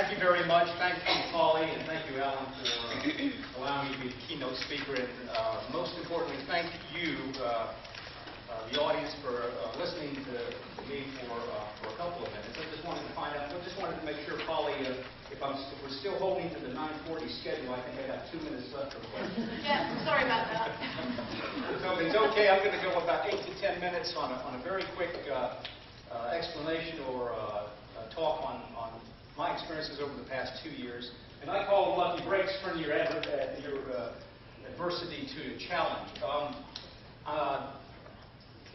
Thank you very much. Thank you, Polly, and thank you, Alan, for allowing me to be the keynote speaker. And most importantly, thank you, the audience, for listening to me for a couple of minutes. I just wanted to find out. I just wanted to make sure, Polly, if we're still holding to the 9:40 schedule, I think I got 2 minutes left for questions. Yeah, sorry about that. So it's okay. I'm going to go about 8 to 10 minutes on a very quick explanation or talk on my experiences over the past 2 years. And I call them lucky breaks, turning your adversity to a challenge.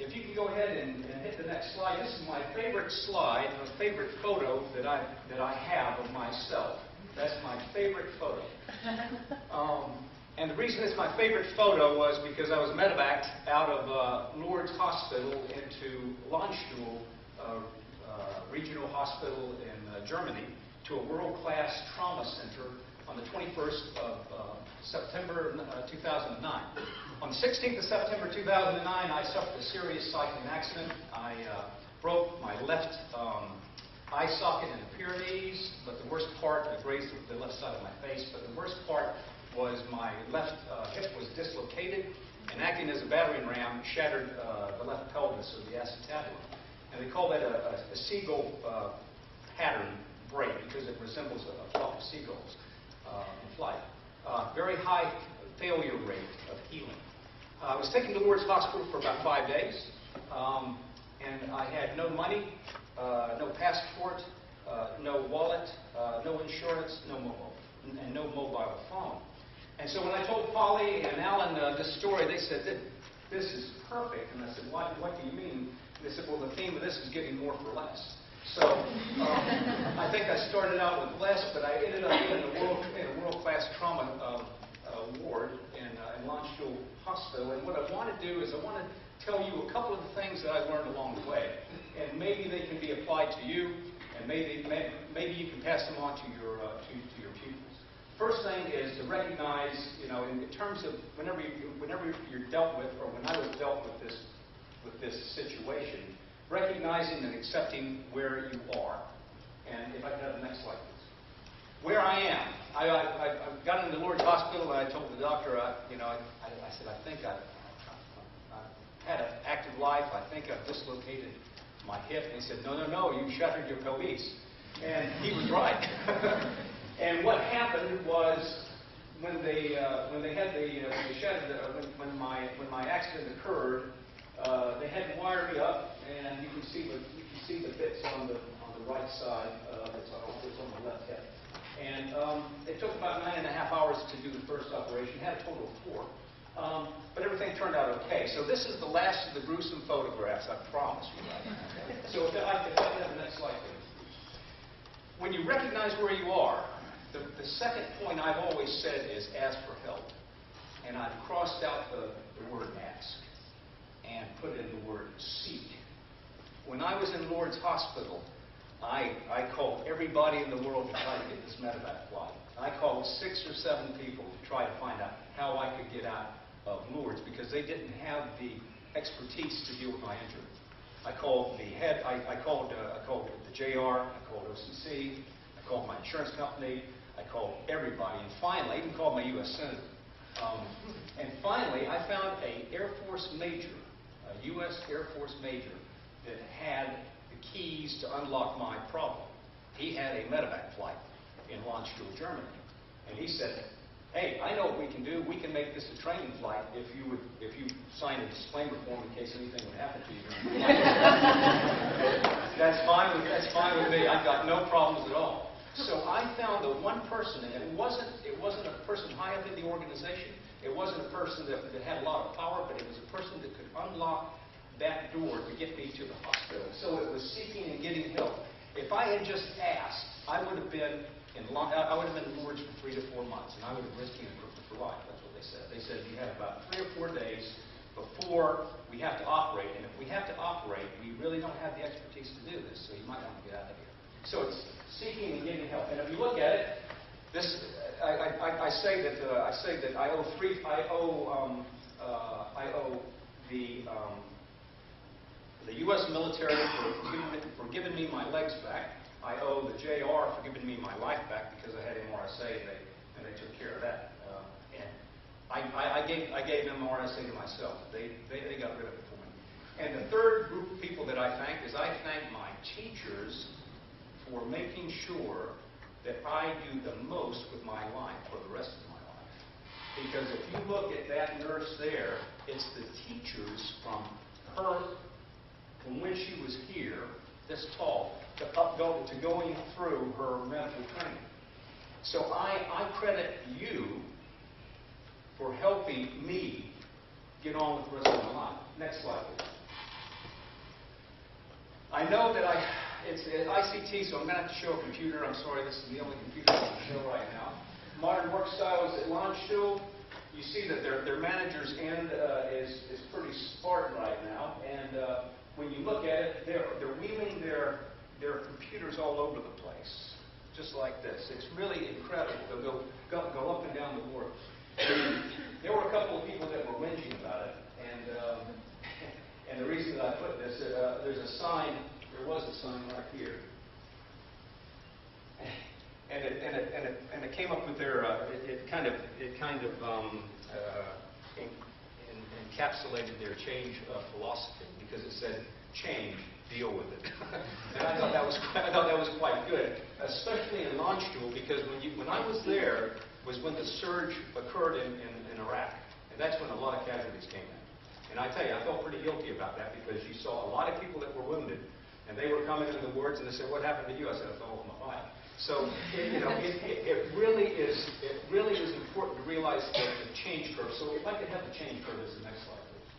If you can go ahead and hit the next slide. This is my favorite slide, a favorite photo that I have of myself. That's my favorite photo. And the reason it's my favorite photo was because I was medevaced out of Lourdes Hospital into Landstuhl Regional Hospital in Germany to a world-class trauma center on the 21st of September 2009. On the 16th of September 2009, I suffered a serious cycling accident. I broke my left eye socket in the Pyrenees, but the worst part, I grazed the left side of my face, but the worst part was my left hip was dislocated and, acting as a battering ram, shattered the left pelvis of the acetabulum. And they call that a seagull pattern break because it resembles a flock of seagulls in flight. Very high failure rate of healing. I was taken to Lourdes Hospital for about 5 days, and I had no money, no passport, no wallet, no insurance, and no mobile phone. And so when I told Polly and Alan this story, they said, "This is perfect." And I said, "What do you mean?" They said, "Well, the theme of this is getting more for less." So I think I started out with less, but I ended up in a world-class trauma ward in Landstuhl Hospital. And what I want to do is I want to tell you a couple of the things that I learned along the way, and maybe they can be applied to you, and maybe you can pass them on to your pupils. First thing is to recognize, in terms of whenever you're dealt with, or when I was dealt with this situation, recognizing and accepting where you are. And if I could have the next slide, please. Where I am. I got into Lourdes Hospital and I told the doctor, I said, I think I've had an active life. I think I've dislocated my hip. And he said, no, you shattered your pelvis. And he was right. And what happened was when my accident occurred, they had to wire me up, and you can see the bits on the right side. It's on the left hip. And it took about 9.5 hours to do the first operation. Had a total of 4. But everything turned out okay. So this is the last of the gruesome photographs, I promise you. So if I could have the next slide, please. When you recognize where you are, the second point I've always said is ask for help. And I've crossed out the word ask and put in the word seek. When I was in Lourdes Hospital, I called everybody in the world to try to get this medevac flight. I called 6 or 7 people to try to find out how I could get out of Lourdes because they didn't have the expertise to deal with my injury. I called the head, I called the JR, I called OCC, I called my insurance company, I called everybody, and finally, I even called my U.S. Senator. And finally, I found a Air Force major, a U.S. Air Force major, that had the keys to unlock my problem. He had a medevac flight in Landstuhl, Germany. And he said, "Hey, I know what we can do. We can make this a training flight if you sign a disclaimer form in case anything would happen to you." That's fine with me. I've got no problems at all. So I found the one person, and it wasn't a person high up in the organization. It wasn't a person that had a lot of power, but it was a person that could unlock that door to get me to the hospital. So it was seeking and getting help. If I had just asked, I would have been in Lourdes for 3 to 4 months, and I would have risked being crippled for life. That's what they said. They said you have about 3 or 4 days before we have to operate, and if we have to operate, we really don't have the expertise to do this, so you might want to get out of here. So it's seeking and getting help. And if you look at it, this I say that I owe the U.S. military for giving me my legs back. I owe the JR for giving me my life back because I had MRSA and they took care of that. And I gave MRSA to myself. They got rid of it for me. And the third group of people that I thank is I thank my teachers for making sure that I do the most with my life for the rest of my life. Because if you look at that nurse there, it's the teachers from when she was here, this tall, to going through her medical training. So I credit you for helping me get on with the rest of my life. Next slide, please. I know that it's ICT, so I'm going to have to show a computer. I'm sorry, this is the only computer I can show right now. Modern Work Styles at Landstuhl. You see that their manager's end is pretty Spartan right now, and when you look at it, they're wheeling their computers all over the place, just like this. It's really incredible. They'll go up and down the board. There were a couple of people that were whinging about it, and the reason that I put this, there's a sign. There was a sign right here. And it came up with their it kind of encapsulated their change philosophy because it said change, deal with it. And I thought that was quite good, especially in Landstuhl, because when I was there was when the surge occurred in Iraq, and that's when a lot of casualties came in. And I tell you, I felt pretty guilty about that because you saw a lot of people that were wounded, and they were coming into the wards and they said, "What happened to you?" I said, "I fell off my bike." So, it really is important to realize the change curve. So if I could have the change curve as the next slide, please.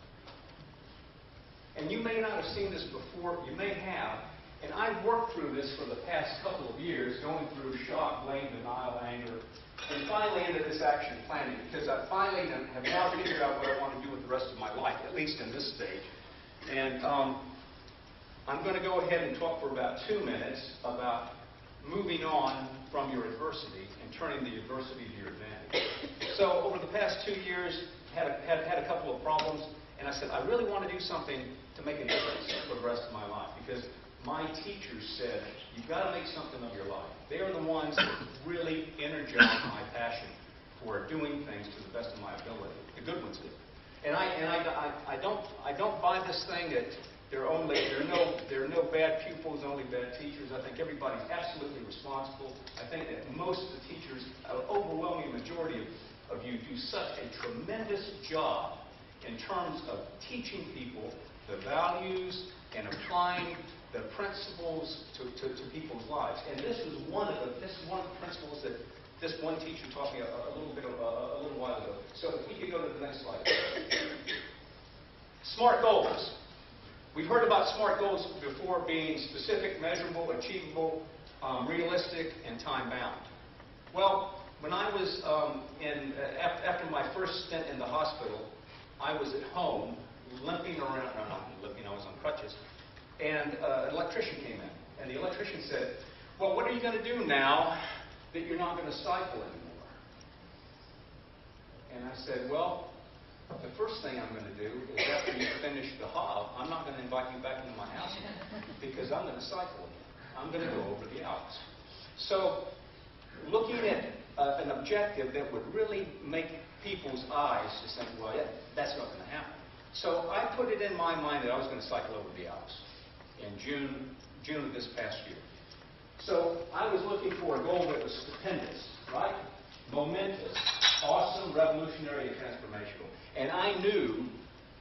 And you may not have seen this before, you may have, and I've worked through this for the past couple of years, going through shock, blame, denial, anger, and finally into this action planning, because I finally have now figured out what I want to do with the rest of my life, at least in this stage. And I'm going to go ahead and talk for about 2 minutes about moving on from your adversity and turning the adversity to your advantage. So over the past 2 years, had a couple of problems, and I said, I really want to do something to make a difference for the rest of my life, because my teachers said, you've got to make something of your life. They are the ones that really energize my passion for doing things to the best of my ability. The good ones do. And I don't buy this thing that there are no bad pupils, only bad teachers. I think everybody's absolutely responsible. I think that most of the teachers, an overwhelming majority of you, do such a tremendous job in terms of teaching people the values and applying the principles to people's lives. And this is one of the principles that this one teacher taught me a little while ago. So if we could go to the next slide. SMART goals. We've heard about SMART goals before being specific, measurable, achievable, realistic, and time-bound. Well, when I was after my first stint in the hospital, I was at home limping around. No, not limping, I was on crutches. And an electrician came in. And the electrician said, well, what are you going to do now that you're not going to cycle anymore? And I said, well, the first thing I'm going to do is after you finish the hob, I'm not going to invite you back into my house again because I'm going to cycle again. I'm going to go over the Alps. So looking at an objective that would really make people's eyes just think, well, that's not going to happen. So I put it in my mind that I was going to cycle over the Alps in June of this past year. So I was looking for a goal that was stupendous, right? Momentous, awesome, revolutionary, and transformational. And I knew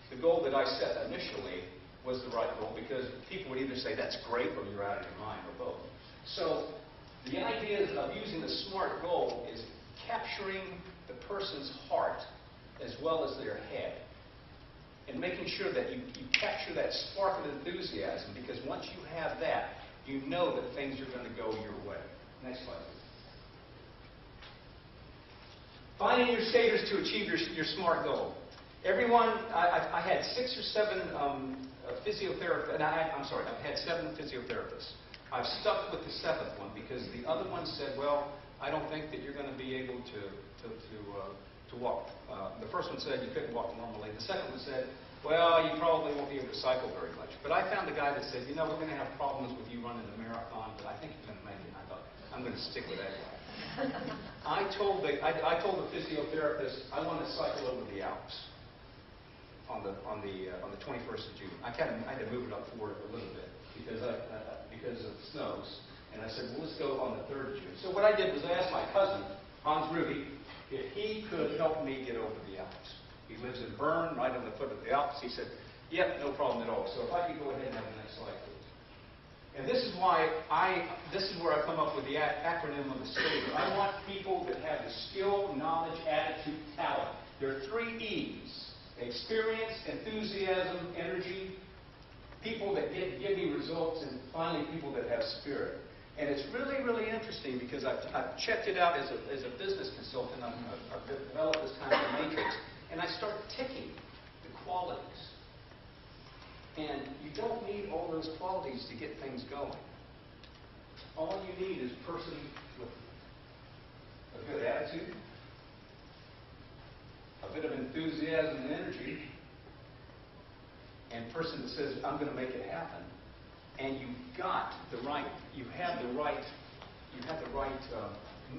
the goal that I set initially was the right goal because people would either say that's great or you're out of your mind or both. So the idea of using the SMART goal is capturing the person's heart as well as their head and making sure that you capture that spark of enthusiasm, because once you have that, you know that things are going to go your way. Next slide, please. Finding your skaters to achieve your SMART goal. Everyone, I had 6 or 7 physiotherapists, and I've had 7 physiotherapists. I've stuck with the 7th one because the other one said, well, I don't think that you're going to be able to walk the first one said you couldn't walk normally. The second one said, well, you probably won't be able to cycle very much. But I found the guy that said, we're going to have problems with you running the marathon, but I think you're going to make it. And I thought, I'm going to stick with that guy. I told the physiotherapist I want to cycle over the Alps on the 21st of June. I had to move it up forward a little bit because of snows. And I said, well, let's go on the 3rd of June. So what I did was I asked my cousin, Hans Ruby, if he could help me get over the Alps. He lives in Bern, right on the foot of the Alps. He said, yep, no problem at all. So if I could go ahead and have the next slide, please. And this is where I come up with the acronym of the SCATER. I want people that have the skill, knowledge, attitude, talent. There are 3 E's: experience, enthusiasm, energy, people that give me results, and finally people that have spirit. And it's really, really interesting because I've checked it out as a business consultant. I've developed this kind of a matrix, and I start ticking the qualities. And you don't need all those qualities to get things going. All you need is a person with a good attitude, a bit of enthusiasm and energy, and a person that says, I'm going to make it happen. And you have the right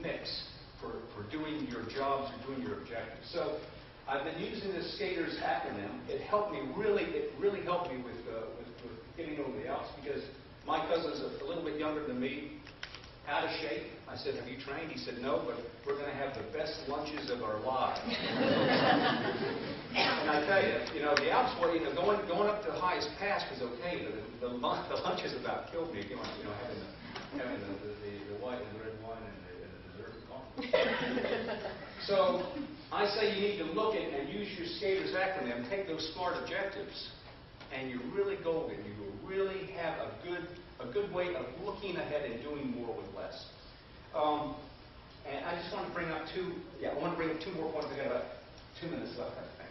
mix for doing your jobs or doing your objectives. So I've been using this SCATERS acronym. It really helped me with getting over the Alps because my cousin's a little bit younger than me, out of shape. I said, have you trained? He said, no, but we're going to have the best lunches of our lives. And I tell you, the Alps, going up the highest pass was okay, but the lunches about killed me. Having the white and the red wine and the dessert. So I say you need to look at and use your SCATERS acronym, take those SMART objectives, and you're really golden. You will really have a good way of looking ahead and doing more with less. And I just want to bring up two more points. I've got about 2 minutes left, I think.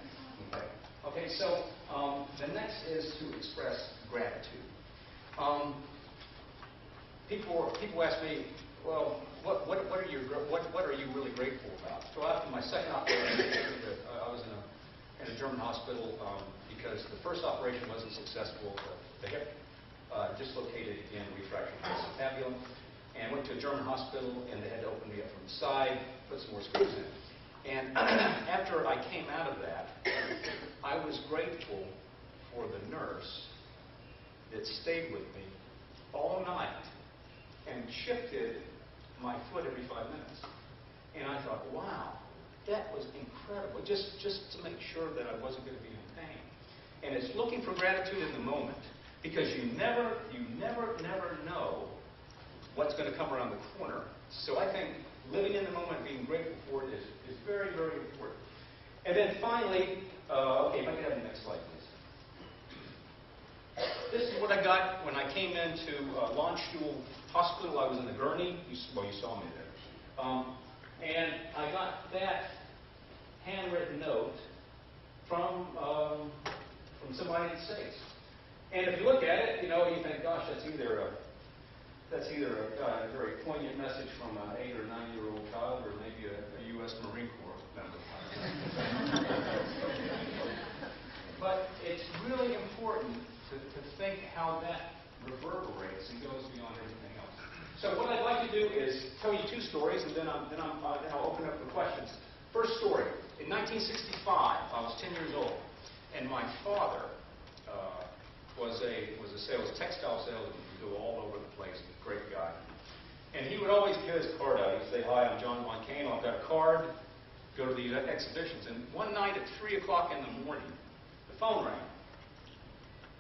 Okay, so the next is to express gratitude. People ask me, well, what are you really grateful about? So after my second operation, I was in a German hospital because the first operation wasn't successful. The hip dislocated again, refractured acetabulum, and went to a German hospital, and they had to open me up from the side, put some more screws in. And after I came out of that, I was grateful for the nurse that stayed with me all night and shifted my foot every 5 minutes. And I thought, wow, that was incredible, just to make sure that I wasn't going to be in pain. And it's looking for gratitude in the moment, because you never know what's going to come around the corner. So I think living in the moment, being grateful for it is very, very important. And then finally, okay, if I could have the next slide, please. This is what I got when I came into Landstuhl Hospital. I was in the gurney. You saw me there. And I got that handwritten note from somebody in the States. And if you look at it, you think, gosh, that's either a very poignant message from an 8 or 9-year-old child, or maybe a U.S. Marine Corps member. But it's really important to think how that reverberates and goes beyond everything else. So what I'd like to do is tell you 2 stories, and then I'll open up for questions. First story: in 1965, I was 10 years old, and my father was a textile salesman. He'd go all over the place. Great guy. And he would always get his card out. He'd say, hi, I'm John Von Kane. I've got a card. Go to these exhibitions. And one night at 3 o'clock in the morning, the phone rang.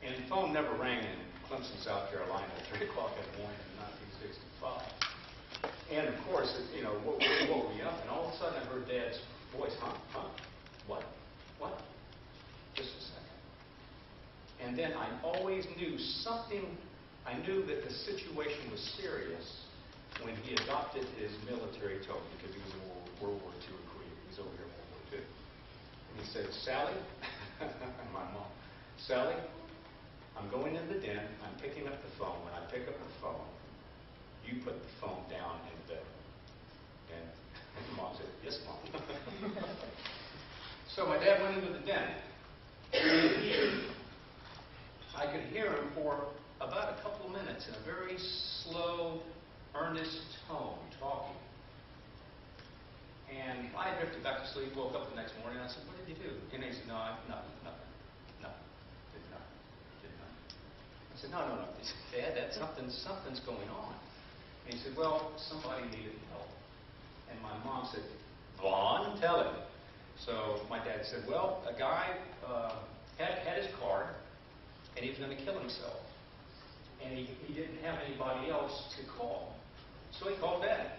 And the phone never rang in Clemson, South Carolina at 3 o'clock in the morning in 1965. And of course, what woke me up? And all of a sudden I heard Dad's voice. Huh? What? Just a second. And then I always knew I knew that the situation was serious when he adopted his military tone, because he was in World War II in Korea. He was over here in World War II. And he said, Sally, and my mom, Sally, I'm going in the den, I'm picking up the phone. When I pick up the phone, you put the phone down in bed. And Mom said, yes, Mom. So my dad went into the den. I could hear him for about a couple of minutes in a very slow, earnest tone talking. And I drifted back to sleep, woke up the next morning, and I said, "What did you do?" And he said, "No, nothing. Did nothing. I said, no. He said, "Dad, that's something's going on." And he said, "Well, somebody needed help." And my mom said, "Vaughn, tell him." So my dad said, "Well, a guy had his card, and he was going to kill himself. And he didn't have anybody else to call. So he called Dad.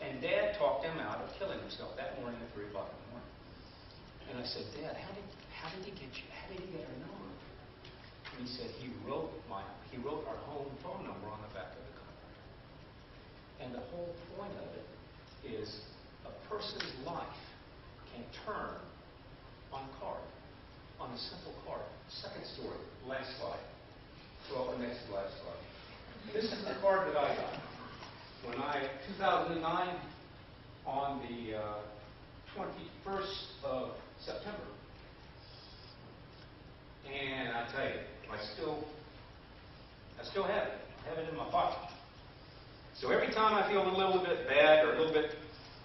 And Dad talked him out of killing himself that morning at 3 o'clock in the morning." And I said, "Dad, how did he get our number?" And he said, he wrote our home phone number on the back of the card. And the whole point of it is a person's life can turn on a card, on a simple card. Second story, last slide. Well, the next last slide. This is the card that I got when 2009, on the 21st of September. And I tell you, I still have it. I have it in my pocket. So every time I feel a little bit bad or a little bit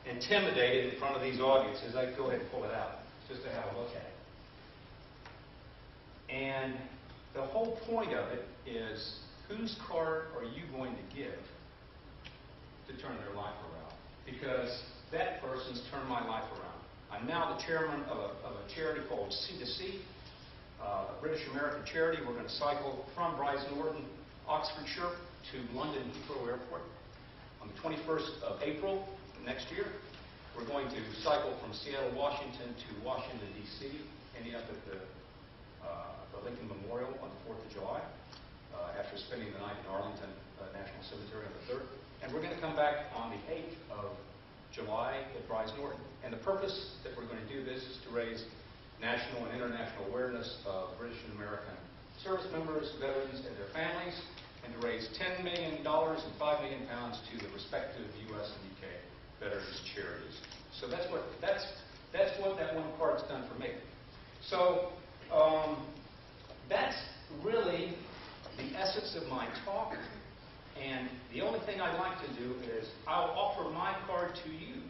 intimidated in front of these audiences, I go ahead and pull it out just to have a look at it. And the whole point of it is, whose card are you going to give to turn their life around? Because that person's turned my life around. I'm now the chairman of a charity called C2C, a British American charity. We're going to cycle from Brize Norton, Oxfordshire, to London Heathrow Airport on the 21st of April next year. We're going to cycle from Seattle, Washington to Washington, D.C., ending up at the Lincoln Memorial on the 4th of July, after spending the night in Arlington National Cemetery on the 3rd. And we're going to come back on the 8th of July at Brize Norton. And the purpose that we're going to do this is to raise national and international awareness of British and American service members, veterans, and their families, and to raise $10 million and £5 million to the respective U.S. and U.K. veterans charities. So that's what that one card's done for me. So that's really the essence of my talk. And the only thing I'd like to do is I'll offer my card to you.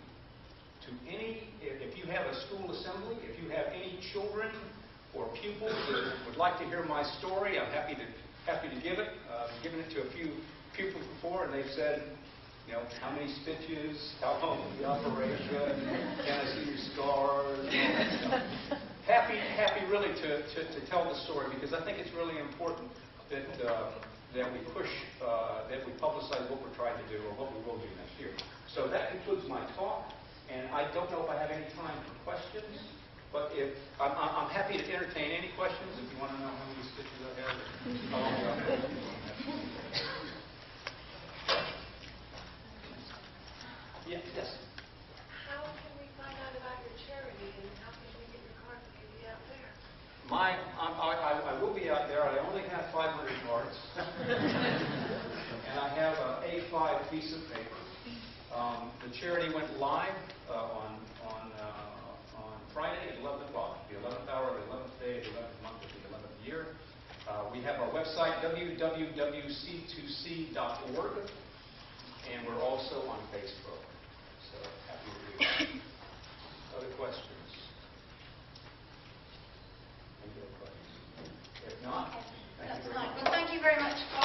To any, if you have a school assembly, if you have any children or pupils that would like to hear my story, I'm happy to give it. I've given it to a few pupils before, and they've said, you know, how many stitches, how long was the operation, can I see your scars, all that stuff. Happy really to tell the story, because I think it's really important that we push, that we publicize what we're trying to do or what we will do next year. So that concludes my talk, and I don't know if I have any time for questions, but if I'm happy to entertain any questions if you want to know how many stitches I have. Yes. How can we find out about your charity, and how can we get your card to be out there? I will be out there. I only have 500 cards, and I have an A5 piece of paper. The charity went live on Friday at 11 o'clock, the 11th hour of the 11th day of the 11th month of the 11th year. We have our website, www.c2c.org, and we're also on Facebook. So happy to do that. Other questions? Any other questions? If not, That's fine. Well, thank you very much for